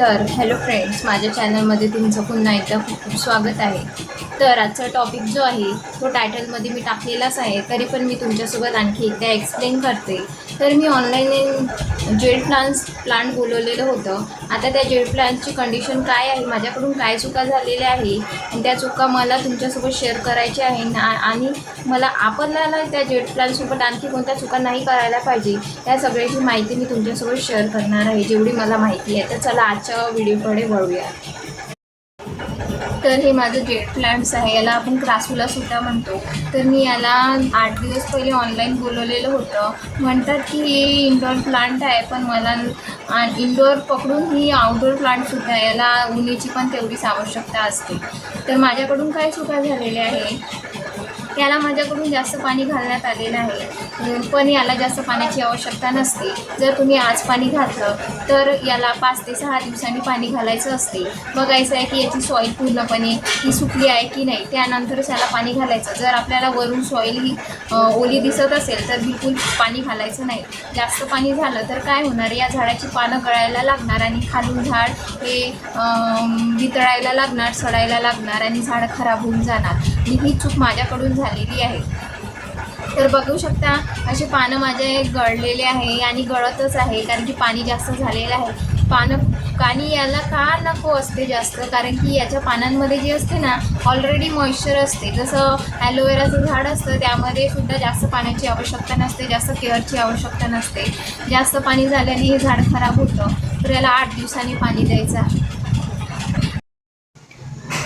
तर hello friends, माझ्या चॅनलमध्ये तुमचं पुन्हा एकदा खूप खूप स्वागत आहे। तर आजचा टॉपिक जो आहे तो टायटलमध्ये मी टाकलेलाच आहे, तरी पण मी तुमच्यासोबत आणखी एकदा एक्सप्लेन करते। तर मी ऑनलाईन जेड प्लांट बोलवलेलं होतं। आता त्या जेड प्लांटची कंडिशन काय आहे, माझ्याकडून काय चुका झालेल्या आहे आणि त्या चुका मला तुमच्यासोबत शेअर करायच्या आहे आणि मला आपल्याला त्या जेड प्लांटसोबत आणखी कोणत्या चुका नाही करायला पाहिजे, या सगळ्याची माहिती मी तुमच्यासोबत शेअर करणार आहे, जेवढी मला माहिती आहे। तर चला आजच्या व्हिडिओकडे वळूया। तर हे माझं जेड प्लांट्स आहे, याला आपण क्रासूला सुद्धा म्हणतो। तर मी याला 8 दिवस पहिले ऑनलाईन बोलवलेलं होतं। म्हणतात की हे इंडोर प्लांट आहे, पण मला इंडोर पकडून ही आउटडोर प्लांटसुद्धा, याला उन्हाची पण तेवढीच आवश्यकता असते। तर माझ्याकडून काय चुका झालेल्या आहे, याला माझ्याकडून जास्त पाणी घालण्यात आलेलं आहे, पण याला जास्त पाण्याची आवश्यकता नसते। जर तुम्ही आज पाणी घातलं तर याला 5 ते 6 दिवसांनी पाणी घालायचं असते। बघायचं आहे की याची सॉईल पूर्णपणे ही सुकली आहे की नाही, त्यानंतरच याला पाणी घालायचं। जर आपल्याला वरून सॉईल ही ओली दिसत असेल तर बिलकुल पाणी घालायचं नाही। जास्त पाणी झालं तर काय होणार, या झाडाची पानं गळायला लागणार आणि खालून झाड हे वितळायला लागणार, सडायला लागणार आणि झाड खराब होऊन जाणार। ही चूक माझ्याकडून झालेली आहे। तर बघू शकता असे पानं माझे गळलेले आहे आणि गळतच आहे, कारण की पाणी जास्त झालेलं आहे। पाणी याला का नको असते जास्त, कारण की याच्या पानांमध्ये जे असते ना ऑलरेडी मॉइश्चर असते। जसं ॲलोवेराचं झाड असतं, त्यामध्ये सुद्धा जास्त पाण्याची आवश्यकता नसते, जास्त केअरची आवश्यकता नसते। जास्त पाणी झाल्याने हे झाड खराब होतं, तर याला 8 दिवसांनी पाणी द्यायचं आहे।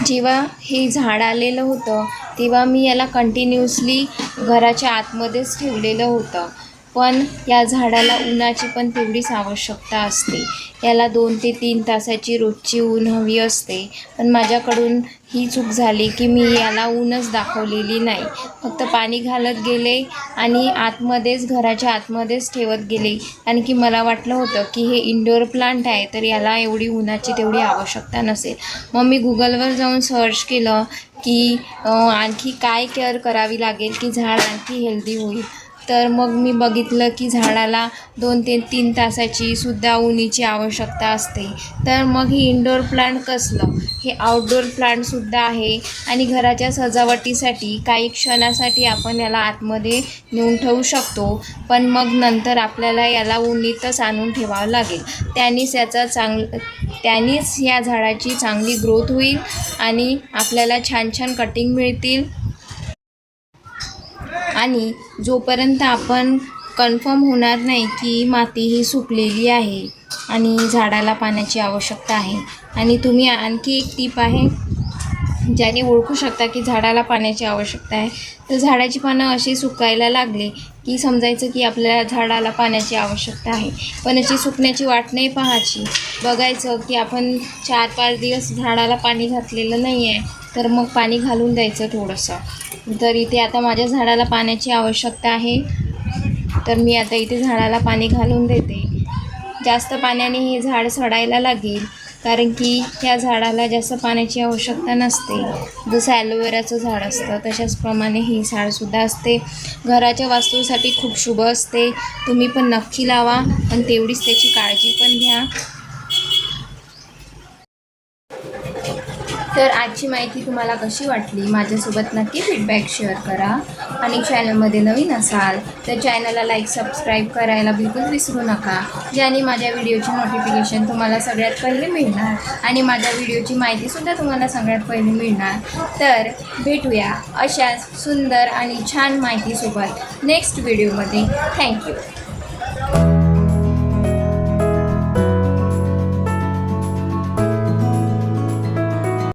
जेव्हा हे झाड आलेलं होतं तेव्हा मी याला कंटिन्युअसली घराच्या आतमध्येच ठेवलेलं होतं, पण या झाडाला उन्हाची पण तेवढीच आवश्यकता असते। याला 2 ते 3 तासाची रोजची ऊन हवी असते, पण माझ्याकडून ही चूक झाली की मी याला ऊनच दाखवलेली नाही, फक्त पाणी घालत गेले आणि आतमध्येच, घराच्या आतमध्येच ठेवत गेले, कारण की मला वाटलं होतं की हे इंडोर प्लांट आहे तर याला एवढी उन्हाची तेवढी आवश्यकता नसेल। मग मी गुगलवर जाऊन सर्च केलं की आणखी काय केअर करावी लागेल की झाड आणखी हेल्दी होईल। तर मग मी बघितलं की झाडाला 2 ते 3 तासाची सुद्धा उन्हाची आवश्यकता असते। तर मग ही इंडोर प्लांट कसलं, हे आउटडोर प्लांटसुद्धा आहे आणि घराच्या सजावटीसाठी काही क्षणासाठी आपण याला आतमध्ये नेऊन ठेवू शकतो, पण मग नंतर आपल्याला याला उन्हातच आणून ठेवावं लागेल। त्यानेच या झाडाची चांगली ग्रोथ होईल आणि आपल्याला छान छान कटिंग मिळतील। आणि जोपर्यंत आपण कन्फर्म होणार नाही की माती ही सुकलेली आहे आणि झाडाला पाण्याची आवश्यकता आहे। आणि तुम्ही आणखी एक टीप आहे ज्याने ओळखू शकता की झाडाला पाण्याची आवश्यकता आहे, तर झाडाची पानं अशी सुकायला लागले की समजायचं की आपल्या झाडाला पाण्याची आवश्यकता आहे। पण अशी सुकण्याची वाट नाही पाहायची, बघायचं की आपण 4-5 दिवस झाडाला पाणी घातलेलं नाही आहे, तर मग पाणी घालून द्यायचं थोडंसं। तर इथे आता माझ्या झाडाला पाण्याची आवश्यकता आहे, तर मी आता इथे झाडाला पाणी घालून देते। जास्त पाण्याने हे झाड सडायला लागेल, कारण की या झाडाला जास्त पाण्याची आवश्यकता नसते। जसं ॲलोवेराचं झाड असतं तशाच प्रमाणे हे झाडसुद्धा असते। घराच्या वास्तूसाठी खूप शुभ असते, तुम्ही पण नक्की लावा आणि तेवढीच त्याची काळजी पण घ्या। तर आजची माहिती तुम्हाला कशी वाटली, माझ्यासोबत नक्की फीडबॅक शेअर करा। आणि चॅनलमध्ये नवीन असाल तर चॅनलला लाईक, सबस्क्राईब करायला बिलकुल विसरू नका, ज्याने माझ्या व्हिडिओची नोटिफिकेशन तुम्हाला सगळ्यात पहिले मिळणार आणि माझ्या व्हिडिओची माहितीसुद्धा तुम्हाला सगळ्यात पहिले मिळणार। तर भेटूया अशाच सुंदर आणि छान माहितीसोबत नेक्स्ट व्हिडिओमध्ये। थँक्यू।